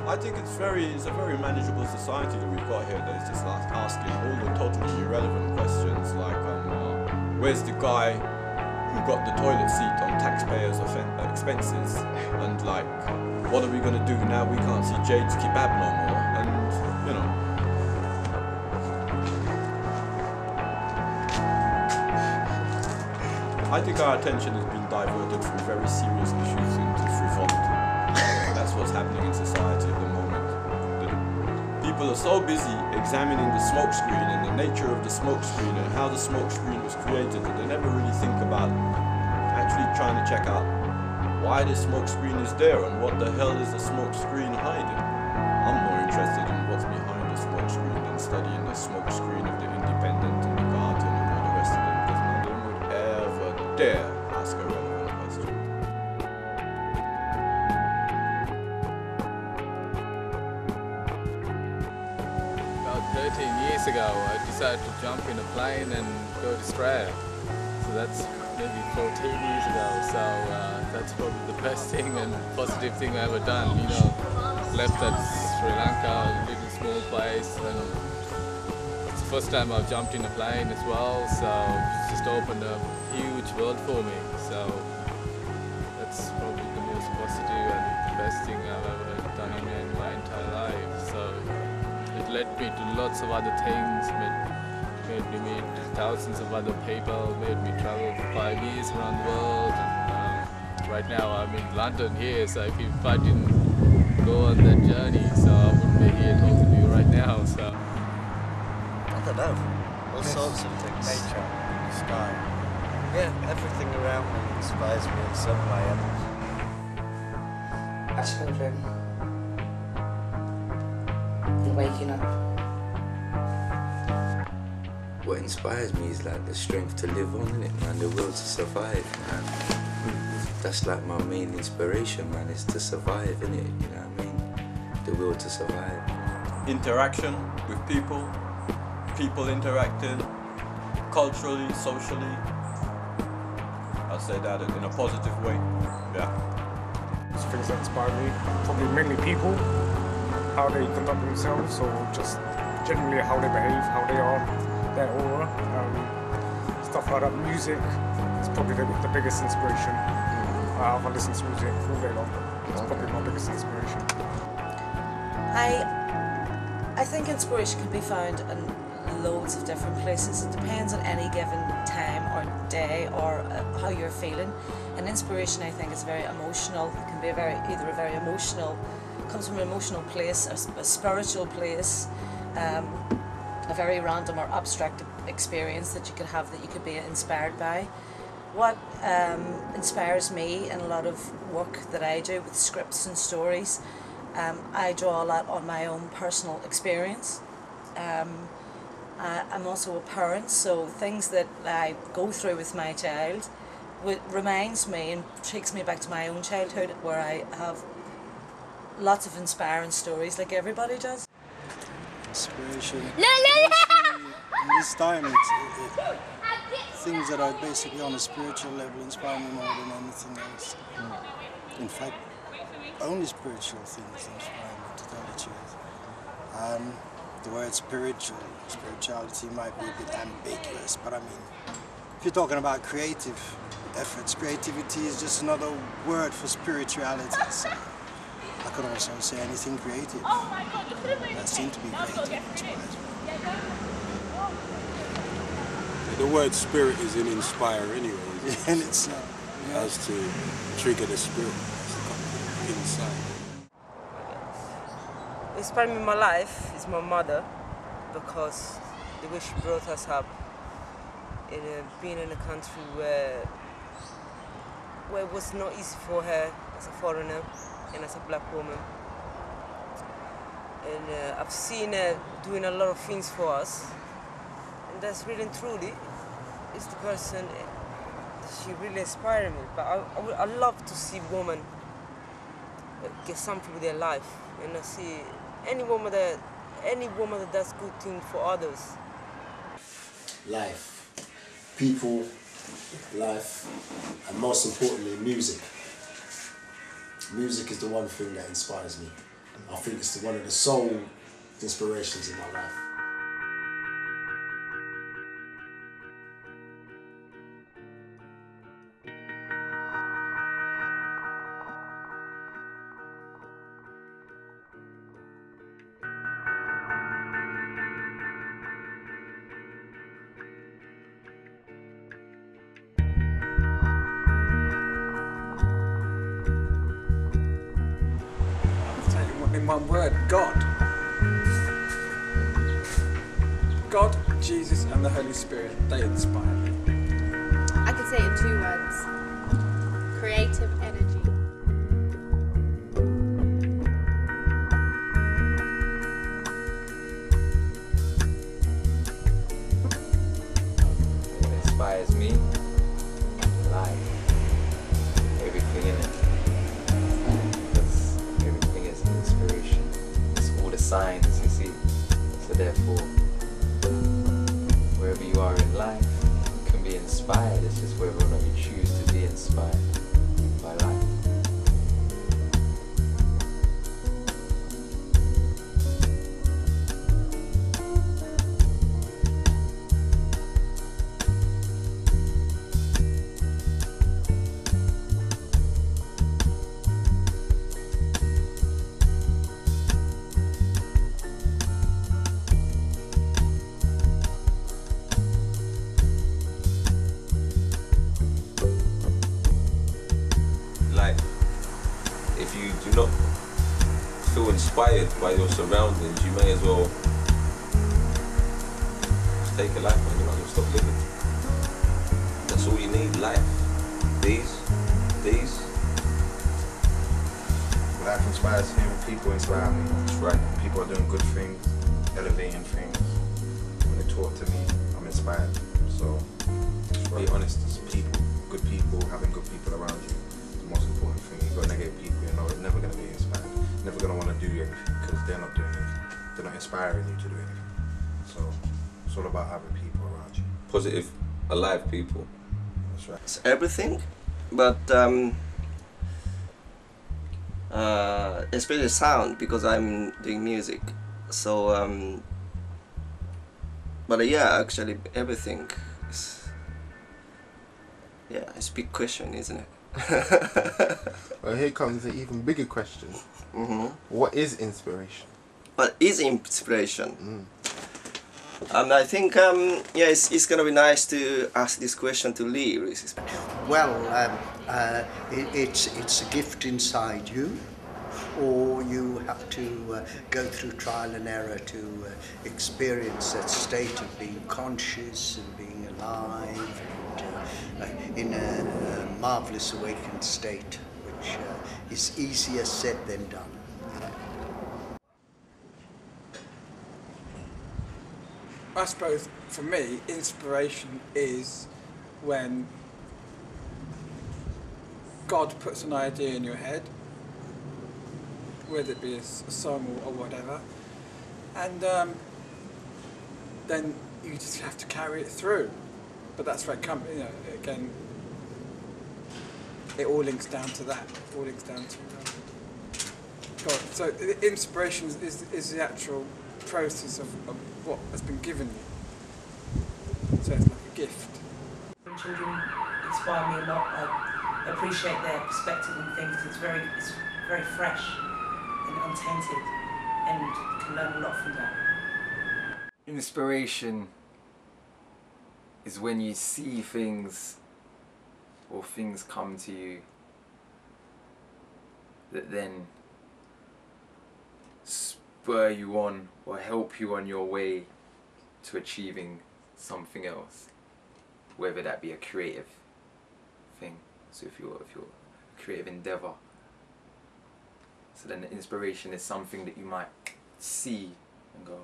I think it's a very manageable society that we've got here. That is just like asking all the totally irrelevant questions, like where's the guy who got the toilet seat on taxpayers' expenses, and like, what are we gonna do now? We can't see Jade's kebab no more, and you know. I think our attention has been diverted from very serious issues into frivolity. That's what's happening in society at the moment. People are so busy examining the smoke screen and the nature of the smoke screen and how the smoke screen was created that they never really think about actually trying to check out why the smoke screen is there and what the hell is the smoke screen hiding. I'm more interested in what's behind the smoke screen than studying the smoke screen of the Independent and the Guardian and all the rest of them, because none of them would ever dare ask a relevant question. About 13 years ago, I decided to jump in a plane and go to Australia. So that's maybe 14 years ago. So that's probably the best thing and positive thing I ever done. You know, left at Sri Lanka, a little small place, and it's the first time I've jumped in a plane as well. So it's just opened a huge world for me. So that's probably the most positive and the best thing I've ever done in my entire life. So it led me to lots of other things, made me meet thousands of other people, made me travel for 5 years around the world. And right now I'm in London here, so if I didn't go on that journey, so I wouldn't be here talking to you right now. So I don't know, all sorts of things. Nature, sky. Yeah, everything around me inspires me in some way. Our children, and waking up. What inspires me is like the strength to live on, innit, man, the will to survive, man. That's like my main inspiration, man, is to survive, innit, you know what I mean? The will to survive. Interaction with people, people interacting, culturally, socially. I'd say that in a positive way, yeah. Things that inspire me, probably mainly people, how they conduct themselves, or just generally how they behave, how they are, their aura, stuff like that. Music is probably the biggest inspiration. I listen to music all day long. It's probably my biggest inspiration. I think inspiration can be found in loads of different places. It depends on any given time or day or how you're feeling. And inspiration, I think, is very emotional. It can be either a very emotional, comes from an emotional place, a spiritual place, a very random or abstract experience that you could have that you could be inspired by. What inspires me in a lot of work that I do with scripts and stories, I draw a lot on my own personal experience. I'm also a parent, so things that I go through with my child reminds me and takes me back to my own childhood, where I have lots of inspiring stories like everybody does. Inspiration. In this time, things that are basically on a spiritual level inspire me more than anything else. In fact, only spiritual things inspire me, to tell the truth. The word spirituality might be a bit ambiguous, but I mean, if you're talking about creative efforts, creativity is just another word for spirituality. So I could also say anything creative that seems to be creative inspires me. The word spirit is in inspire anyway. And it's as to trigger the spirit inside. Inspiring me in my life is my mother, because the way she brought us up, in being in a country where it was not easy for her as a foreigner and as a black woman. And I've seen her doing a lot of things for us, and that's really and truly is the person. She really inspired me. But I love to see women get something with their life, and I see any woman that does good things for others. Life, people, life, and most importantly, music. Music is the one thing that inspires me. I think it's one of the sole inspirations in my life. In one word, God. God, Jesus and the Holy Spirit, they inspire me. I could say it in 2 words. Creative energy. What inspires me? Life. Everything in it. Because everything is inspiration. It's all the signs you see. So therefore, wherever you are in life, you can be inspired. It's just whether or not you choose to be inspired by life. Like, if you do not feel inspired by your surroundings, you may as well just take a life, man. You might as well stop living. That's all you need, life. These. Life inspires him, people inspire me. That's right. People are doing good things, elevating things. When they talk to me, I'm inspired. So, be honest, it's people, good people, having good people around you. Most important thing. You've got negative people, you know, they're never going to be inspired. Never going to want to do anything because they're not doing anything. They're not inspiring you to do anything. So it's all about having people around you. Positive, alive people. That's right. It's everything, but especially sound, because I'm doing music. So, but yeah, actually everything is, yeah, it's a big question, isn't it? Well, here comes an even bigger question. What is inspiration? What is inspiration? I think yeah, it's gonna be nice to ask this question to Lee. Well, it's a gift inside you, or you have to go through trial and error to experience that state of being conscious and being alive, and in a marvelous awakened state, which is easier said than done. I suppose for me, inspiration is when God puts an idea in your head, whether it be a song or whatever, and then you just have to carry it through. But that's where it comes, you know, again, it all links down to that. It all links down to God. So inspiration is the actual process of what has been given you. So it's like a gift. Children inspire me a lot. I appreciate their perspective on things. It's very fresh and untainted, and you can learn a lot from that. Inspiration is when you see things or things come to you that then spur you on or help you on your way to achieving something else, whether that be a creative thing. So if you're a creative endeavor, so then the inspiration is something that you might see and go,